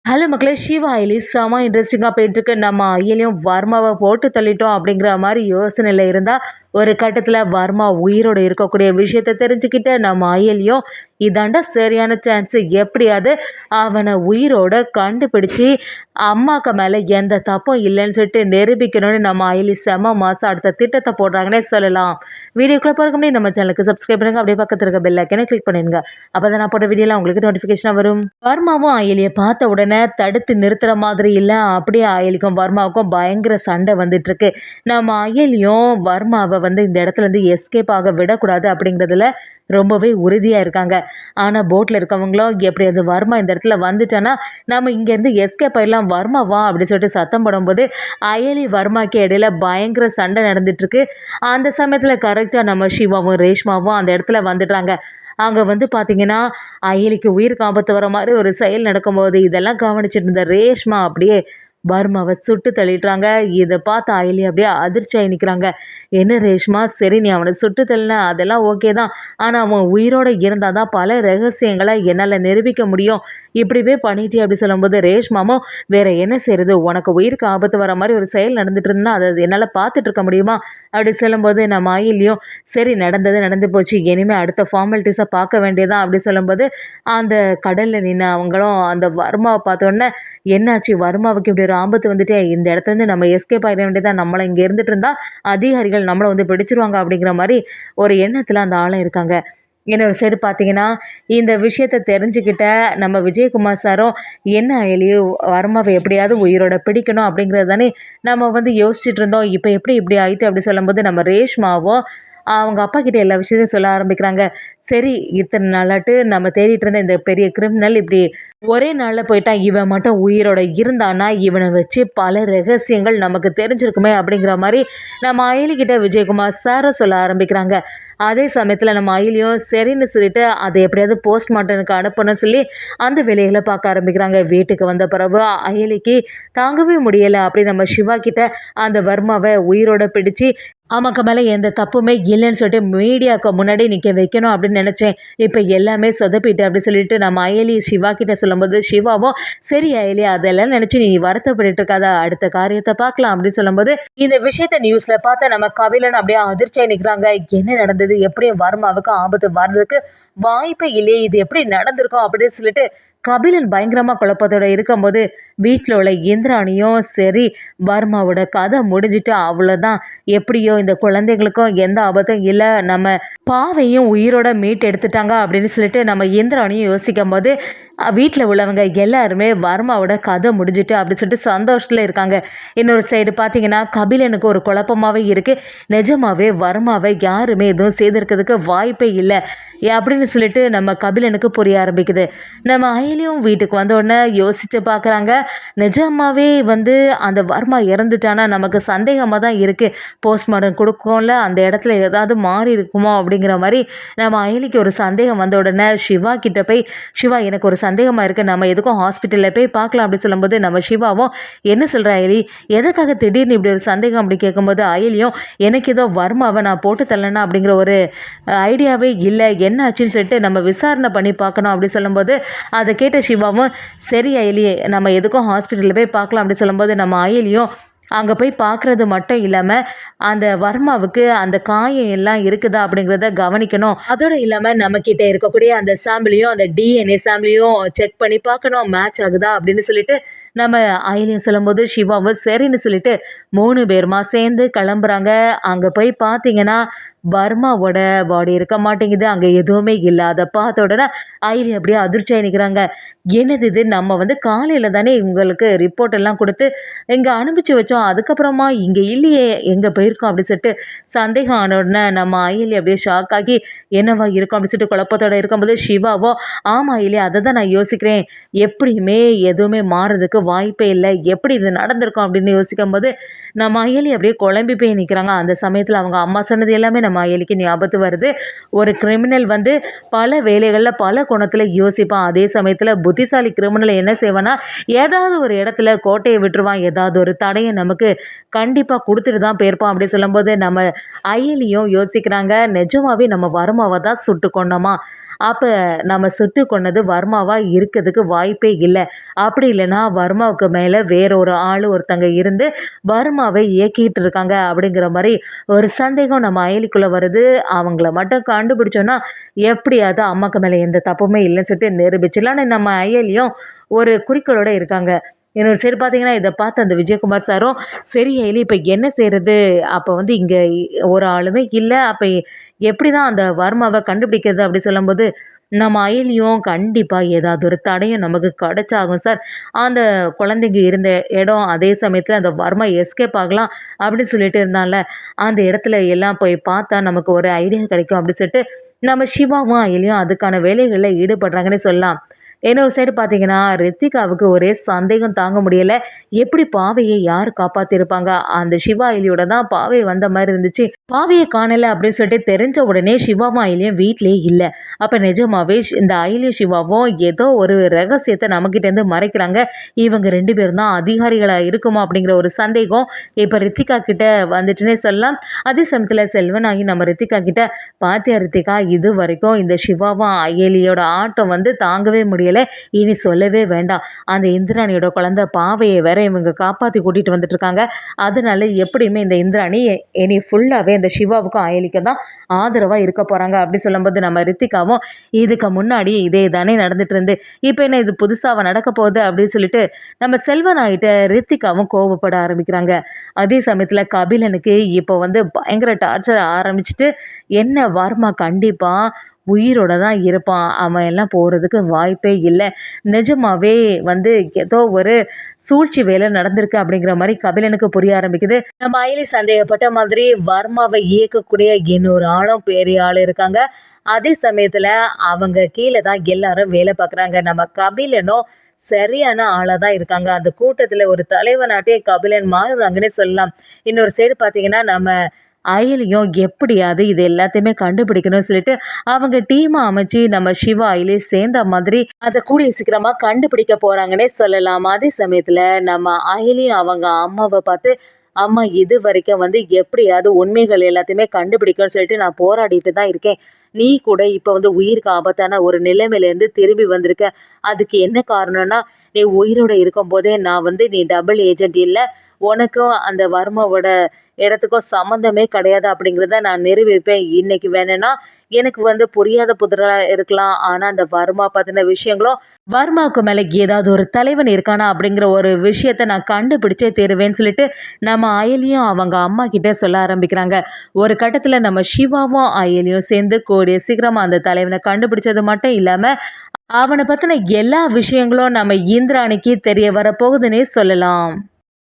Hello மக்களே! சிவா அயலி செம இன்ட்ரெஸ்டிங்கா போயிட்டுருக்கு. நம்ம அயலியும் வர்மாவ போட்டு தள்ளிட்டோம் அப்படிங்கிற மாரி யோசனையில இருந்தா, ஒரு கட்டத்தில வர்மா உயிரோட இருக்கக்கூடிய விஷயத்த தெரிஞ்சுக்கிட்ட நம்ம அயலியும், இதாண்டா சரியான சான்ஸு எப்படியாவது அவன உயிரோட கண்டுபிடிச்சு, அம்மாக்கு மேல எந்த தப்பும் இல்லைன்னு சொல்லிட்டு நிரூபிக்கணும்னு நம்ம அயலி செம மாசா அடுத்த திட்டத்த போடுறாங்கன்னே சொல்லலாம். வீடியோக்குள்ள போறதுக்கு முன்னாடி நம்ம சேனலுக்கு சப்ஸ்கிரைப் பண்ணுங்க. அப்படியே பக்கத்துல இருக்க பெல் ஐகானை கிளிக் பண்ணிடுங்க. அப்பதான் நான் போடுற வீடியோலாம் உங்களுக்கு நோட்டிஃபிகேஷனா வரும். வர்மாவும் அயலிய பார்த்த உடனே தடுத்து நிறுத்துற மாதிரி இல்ல. அப்படியே அயலிக்கும் வர்மாவுக்கும் பயங்கர சண்டை வந்துட்டு இருக்கு. நம்ம அயலியும் வர்மாவை இந்த இடத்துல இருந்து எஸ்கேப் ஆக விடக்கூடாது அப்படிங்கிறதுல ரொம்பவே உறுதியா இருக்காங்க. ஆனா போட்ல இருக்கவங்களும் எப்படியாவது வர்மா இந்த இடத்துல வந்துட்டானா நம்ம இங்க இருந்து எஸ்கேப் ஆயிடலாம், வர்மா வா அப்படின்னு சொல்லிட்டு சத்தம் போடும்போது அயலி வர்மாக்கு இடையில பயங்கர சண்டை நடந்துட்டு இருக்கு. அந்த சமயத்துல கரெக்டா நம்ம சிவாவும் ரேஷ்மாவும் அந்த இடத்துல வந்துடுறாங்க. அங்க பார்த்தீங்கன்னா, அயலிக்கு உயிருக்கு ஆபத்து வர மாரி ஒரு செயல் நடக்கும்போது, இதெல்லாம் கவனிச்சுட்டு இருந்த ரேஷ்மா அப்படியே வர்மாவ சுட்டு தள்ளிடுறாங்க. இத பார்த்த அயலி அப்படியே அதிர்ச்சியாயி நிக்கிறாங்க. "என்ன ரேஷ்மா, சரி நீ அவன சுட்டு தள்ளின அதெல்லாம் ஓகே தான். ஆனா அவன் உயிரோட இருந்தா தான் பல ரகசியங்கள என்னால நிரூபிக்க முடியும். இப்படிவே பண்ணிட்டியே" அப்படி சொல்லும்போது ரேஷ்மாவும், "வேற என்ன செய்றது? உனக்கு உயிருக்கு ஆபத்து வர மாரி ஒரு செயல் நடந்துட்டு இருந்ததுன்னா, அத என்னால பார்த்துட்டு இருக்க முடியுமா?" அப்படி சொல்லும்போது நம்ம அயலியும், "சரி நடந்தது நடந்து போச்சு. இனிமே அடுத்த ஃபார்மாலிட்டீஸ பார்க்க வேண்டியது தான்" அப்படி சொல்லும்போது, அந்த கடல்ல நின்ன அவங்களும் அந்த வர்மாவ பார்த்தோன்னே, "என்னாச்சு? வர்மாவுக்கு இப்படி ஒரு ஆபத்து வந்துட்டே! இந்த இடத்துலேருந்து நம்ம எஸ்கேப் ஆயிட வேண்டியது தான். நம்மள இங்க இருந்துட்டு இருந்தா அதிகாரிகள் நம்மள பிடிச்சுருவாங்க." அப்படிங்கிற மாரி ஒரு எண்ணத்துல அந்த ஆளும் இருக்காங்க. இன்னொரு சைடு பார்த்தீங்கன்னா, இந்த விஷயத்த தெரிஞ்சுக்கிட்ட நம்ம விஜயகுமார் சாரும், "என்ன அயலி, வர்மாவ எப்படியாவது உயிரோட பிடிக்கணும் அப்படிங்கிறது தானே நம்ம யோசிச்சுட்டு இருந்தோம். இப்ப எப்படி இப்படி ஆயிட்டு?" அப்படி சொல்லும்போது நம்ம ரேஷ்மாவும் அவங்க அப்பா கிட்ட எல்லா விஷயத்தையும் சொல்ல ஆரம்பிக்கிறாங்க. "சரி, இத்தன நாளாட்டு நம்ம தேடிட்டு இருந்த இந்த பெரிய கிரிமினல் இப்படி ஒரே நாள்ல போயிட்டான். இவன் மட்டும் உயிரோட இருந்தான்னா, இவன வச்சு பல ரகசியங்கள் நமக்கு தெரிஞ்சிருக்குமே." அப்படிங்கிற மாரி நம்ம அயலி கிட்ட விஜயகுமார் சாரும் சொல்ல ஆரம்பிக்கிறாங்க. அதே சமயத்துல நம்ம அயலியும் சரின்னு சொல்லிட்டு அதை எப்படியாவது போஸ்ட்மார்ட்டம்க்கு அனுப்பணும்னு சொல்லி அந்த வேலைகள பார்க்க ஆரம்பிக்கிறாங்க. வீட்டுக்கு வந்த பிறகு அயலிக்கு தாங்கவே முடியல. அப்படி நம்ம சிவா கிட்ட அந்த வர்மாவ உயிரோட பிடிச்சு நமக்கு மேல எந்த தப்புமே இல்லைன்னு சொல்லிட்டு மீடியாவுக்கு முன்னாடி நிக்க வைக்கணும் அப்படின்னு நினைச்சேன். இப்ப எல்லாமே சொதப்பிட்டு அப்படி சொல்லிட்டு நம்ம அயலி சிவா கிட்ட சொல்லும்போது, சிவாவும், "சரி அயலி, அதெல்லாம் நினைச்சு நீ வருத்தப்பட்டுட்டு இருக்காத. அடுத்த காரியத்த பார்க்கலாம்" அப்படின்னு சொல்லும்போது, இந்த விஷயத்த நியூஸ்ல பார்த்த நம்ம கபிலன் அப்படியே அதிர்ச்சியா நிக்கிறாங்க. என்ன நடந்தது? எப்படி வர்மாவுக்கு ஆபத்து வர்றதுக்கு வாய்ப்பே இல்லையே, இது எப்படி நடந்திருக்கும் அப்படின்னு சொல்லிட்டு கபிலன் பயங்கரமா குழப்பத்தோட இருக்கும்போது, வீட்ல உள்ள இந்திராணியும், "சரி, வர்மாவோட கதை முடிஞ்சிட்டு அவ்வளோதான். எப்படியோ இந்த குழந்தைகளுக்கும் எந்த ஆபத்தும் இல்ல. நம்ம பாவையும் உயிரோட மீட்டு எடுத்துட்டாங்க." அப்படின்னு சொல்லிட்டு நம்ம இந்திராணியும் யோசிக்கும்போது, வீட்ல உள்ளவங்க எல்லாருமே வர்மாவோட கதை முடிஞ்சுட்டு அப்படி சொல்லிட்டு சந்தோஷத்துல இருக்காங்க. இன்னொரு சைடு பார்த்தீங்கன்னா, கபிலனுக்கு ஒரு குழப்பமாவே இருக்கு. நிஜமாவே வர்மாவை யாருமே எதுவும் செய்திருக்கிறதுக்கு வாய்ப்பே இல்ல அப்படின்னு சொல்லிட்டு நம்ம கபிலனுக்கு புரிய ஆரம்பிக்குது. நம்ம அயலியும் வீட்டுக்கு வந்த உடனே யோசிச்சு பார்க்குறாங்க. நிஜமாவே அந்த வர்மா இறந்துட்டானா நமக்கு சந்தேகமா தான் இருக்கு. போஸ்ட்மார்ட்டம் குடுக்கோம்ல, அந்த இடத்துல ஏதாவது மாறி இருக்குமோ அப்படிங்கிற மாரி நம்ம அயலிக்கு ஒரு சந்தேகம் வந்த உடனே சிவா கிட்ட போய், "சிவா, எனக்கு ஒரு சந்தேகமா இருக்கு. நம்ம எதுக்கும் ஹாஸ்பிட்டல்ல போய் பார்க்கலாம்" அப்படி சொல்லும்போது நம்ம சிவாவும், "என்ன சொல்ற அயலி? எதுக்காக திடீர்னு இப்படி ஒரு சந்தேகம்?" அப்படி கேட்கும்போது அயலியும், "எனக்கு ஏதோ வர்மாவ நான் போட்டு தள்ளனா அப்படிங்கிற ஒரு ஐடியாவே இல்ல. என்ன ஆச்சுன்னு சொல்லிட்டு நம்ம விசாரணை பண்ணி பார்க்கணும்" அப்படி சொல்லும்போது, அத கேட்ட சிவாவும், "சரி அயலி, நம்ம எதுக்கும் ஹாஸ்பிட்டல்ல போய் பார்க்கலாம்" அப்படி சொல்லும்போது நம்ம அயலியும் அங்க போய் பார்க்குறது மட்டும் இல்லாம, அந்த வர்மாவுக்கு அந்த காயம் எல்லாம் இருக்குதா அப்படிங்கிறத கவனிக்கணும். அதோட இல்லாம நம்மகிட்ட இருக்கக்கூடிய அந்த சாம்பிளையும், அந்த டிஎன்ஏ சாம்பிளையும் செக் பண்ணி பார்க்கணும். மேட்ச் ஆகுதா அப்படின்னு சொல்லிட்டு நம்ம அயலியும் சொல்லும்போது, சிவாவும் சரின்னு சொல்லிட்டு 3 பேருமா சேர்ந்து கிளம்புறாங்க. அங்க போய் பார்த்தீங்கன்னா, வர்மாவோட பாடி இருக்க மாட்டேங்குது. அங்க எதுவுமே இல்ல. அத பார்த்த உடனே அயலி அப்படியே அதிர்ச்சியாயி நிக்கிறாங்க. "என்னது இது? நம்ம காலையில தானே உங்களுக்கு ரிப்போர்ட் எல்லாம் குடுத்து இங்க அனுப்பிச்சு வச்சோம். அதுக்கப்புறமா இங்க இல்லையே, எங்க போயிருக்கோம்?" அப்படின்னு சொல்லிட்டு சந்தேகம் ஆன உடனே நம்ம அயலி அப்படியே ஷாக் ஆகி, "என்னவா இருக்கும்?" அப்படின்னு சொல்லிட்டு குழப்பத்தோட இருக்கும்போது சிவாவோ, "ஆமா அயலி, அத தான் நான் யோசிக்கிறேன். எப்படியுமே எதுவுமே மாறுறதுக்கு வாய்ப்பே இல்ல. எப்படி இது நடந்திருக்கும்?" அப்படின்னு யோசிக்கும்போது நம்ம அயலி அப்படியே குழம்பி போய் நிக்கிறாங்க. அந்த சமயத்துல அவங்க அம்மா சொன்னது எல்லாமே நம்ம அயலிக்கு ஞாபகத்துக்கு வருது. ஒரு கிரிமினல் பல வேலைகள்ல, பல கோணத்துல யோசிப்பான். அதே சமயத்துல புத்திசாலி கிரிமினல் என்ன செய்வான்னா, ஏதாவது ஒரு இடத்துல கோட்டைய விட்டுருவான். ஏதாவது ஒரு தடைய நமக்கு கண்டிப்பா குடுத்துட்டு தான் போயிருப்பான். அப்படி சொல்லும்போது நம்ம அயலியும் யோசிக்கிறாங்க. நிஜமாவே நம்ம வர்மாவ தான் சுட்டு கொன்னோமா? அப்போ நம்ம சுட்டு கொன்னது வர்மாவா இருக்கிறதுக்கு வாய்ப்பே இல்லை. அப்படி இல்லைன்னா வர்மாவுக்கு மேலே வேற ஒரு ஆள் ஒருத்தங்க இருந்து வர்மாவை இயக்கிட்டு இருக்காங்க அப்படிங்கிற மாதிரி ஒரு சந்தேகம் நம்ம அயலிக்குள்ளே வருது. அவங்கள மட்டும் கண்டுபிடிச்சோன்னா எப்படியாவது அம்மாக்கு மேலே எந்த தப்புமே இல்லைன்னு சொல்லிட்டு நிரூபிச்சிடலான்னு நம்ம அயலியும் ஒரு குறிக்கோளோட இருக்காங்க. இன்னொரு சைடு பார்த்தீங்கன்னா, இத பார்த்த அந்த விஜயகுமார் சாரும், "சரி எலி இப்ப என்ன செய்றது? அப்ப வந்து இங்க ஒரு ஆளுமே இல்ல. அப்ப எப்படிதான் அந்த வர்மாவ கண்டுபிடிக்கிறது?" அப்படி சொல்லும்போது, நம்ம அயலியும், "கண்டிப்பா ஏதாவது ஒரு தடயம் நமக்கு கிடைச்சாகும் சார். அந்த குழந்தைங்க இருந்த இடம், அதே சமயத்துல அந்த வர்மா எஸ்கேப் ஆகலாம்." அப்படின்னு சொல்லிட்டு இருந்தான்ல, அந்த இடத்துல எல்லாம் போய் பார்த்தா நமக்கு ஒரு ஐடியா கிடைக்கும் அப்படி சொல்லிட்டு, நம்ம சிவாவும் அயலியும் அதுக்கான வேலைகள்ல ஈடுபடுறாங்கன்னே சொல்லலாம். இன்னொரு சைடு பார்த்தீங்கன்னா, ரித்திகாவுக்கு ஒரே சந்தேகம் தாங்க முடியல. எப்படி பாவைய யார் காப்பாத்தியிருப்பாங்க? அந்த சிவா அயலியோட தான் பாவை வந்த மாரி இருந்துச்சு. பாவைய காணல அப்படின்னு சொல்லிட்டு தெரிஞ்ச உடனே சிவாவும் அயலியும் வீட்லயே இல்ல. அப்ப நிஜமாவே இந்த அயலியும் சிவாவும் ஏதோ ஒரு ரகசியத்த நம்மகிட்டேருந்து மறைக்கிறாங்க. இவங்க 2 பேரும் தான் அதிகாரிகளா இருக்குமா? அப்படிங்கிற ஒரு சந்தேகம் இப்ப ரித்திகா கிட்ட வந்துச்சுன்னே சொல்லலாம். அதே சமயத்துல செல்வனாகி நம்ம ரித்திகா கிட்ட, "பாத்தியா ரித்திகா, இதுவரைக்கும் இந்த சிவாவும் அயலியோட ஆட்டம் வந்து தாங்கவே முடியல. இனி சொல்லவே வேண்டாம். அந்த இந்திராணியோட குழந்தை பாவைய வேற இவங்க காப்பாத்தி கூட்டிட்டு வந்துட்டுருக்காங்க. அதனால எப்படியுமே இந்த இந்திராணி இனி ஃபுல்லாவே இந்த சிவாவுக்கும் அயலிக்கும் தான் ஆதரவா இருக்க போறாங்க." அப்படி சொல்லும்போது நம்ம ரித்திகாவும், "இதுக்கு முன்னாடி இதே தானே நடந்துட்டு இருந்து. இப்ப என்ன இது புதுசாவா நடக்க போகுது?" அப்படின்னு சொல்லிட்டு நம்ம செல்வனாயிட்ட ரித்திகாவும் கோவப்பட ஆரம்பிக்கிறாங்க. அதே சமயத்துல கபிலனுக்கு இப்போ வந்து பயங்கர டார்ச்சர் ஆரம்பிச்சுட்டு, என்ன வர்மா கண்டிப்பா உயிரோட தான் இருப்பான். அவன் எல்லாம் போறதுக்கு வாய்ப்பே இல்ல. நிஜமாவே வந்து ஏதோ ஒரு சூழ்ச்சி வேலை நடந்திருக்கு அப்படிங்கிற மாரி கபிலனுக்கு புரிய ஆரம்பிக்குது. நம்ம அயலி சந்தேகப்பட்ட மாதிரி வர்மாவை இயக்கக்கூடிய இன்னொரு ஆளும் பெரிய ஆள் இருக்காங்க. அதே சமயத்துல அவங்க கீழ தான் எல்லாரும் வேலை பார்க்குறாங்க. நம்ம கபிலனும் சரியான ஆளா தான் இருக்காங்க. அந்த கூட்டத்துல ஒரு தலைவனாட்டே கபிலன் மாறுறாங்கன்னே சொல்லலாம். இன்னொரு சைடு பார்த்தீங்கன்னா, நம்ம அயலியும் எப்படியாவது இது எல்லாத்தையுமே கண்டுபிடிக்கணும்னு சொல்லிட்டு அவங்க டீமா அமைச்சு நம்ம சிவா அயலி சேர்ந்த மாதிரி அதை கூடிய சீக்கிரமா கண்டுபிடிக்க போறாங்கன்னே சொல்லலாம். அதே சமயத்துல நம்ம அயலியும் அவங்க அம்மாவை பார்த்து, "அம்மா, இது வரைக்கும் வந்து எப்படியாவது உண்மைகள் எல்லாத்தையுமே கண்டுபிடிக்கணும்னு சொல்லிட்டு நான் போராடிட்டு தான் இருக்கேன். நீ கூட இப்ப வந்து உயிருக்கு ஆபத்தான ஒரு நிலைமையில இருந்து திரும்பி வந்திருக்க. அதுக்கு என்ன காரணம்னா, நீ உயிரோட இருக்கும்போதே நான் வந்து நீ டபுள் ஏஜென்ட் இல்ல. உனக்கும் அந்த வர்மாவோட இடத்துக்கும் சம்மந்தமே கிடையாது அப்படிங்கிறத நான் நிரூபிப்பேன். இன்னைக்கு வேணும்னா எனக்கு வந்து புரியாத புதிரா இருக்கலாம். ஆனா அந்த வர்மா பத்தின விஷயங்களும், வர்மாவுக்கு மேல ஏதாவது ஒரு தலைவன் இருக்கானா அப்படிங்கிற ஒரு விஷயத்த நான் கண்டுபிடிச்சே தீருவேன்னு சொல்லிட்டு நம்ம அயலியும் அவங்க அம்மா கிட்ட சொல்ல ஆரம்பிக்கிறாங்க. ஒரு கட்டத்துல நம்ம சிவாவும் அயலியும் சேர்ந்து கூடிய சீக்கிரமா அந்த தலைவனை கண்டுபிடிச்சது மட்டும் இல்லாம, அவனை பத்தின எல்லா விஷயங்களும் நம்ம இந்திராணிக்கு தெரிய வரப்போகுதுன்னே சொல்லலாம்.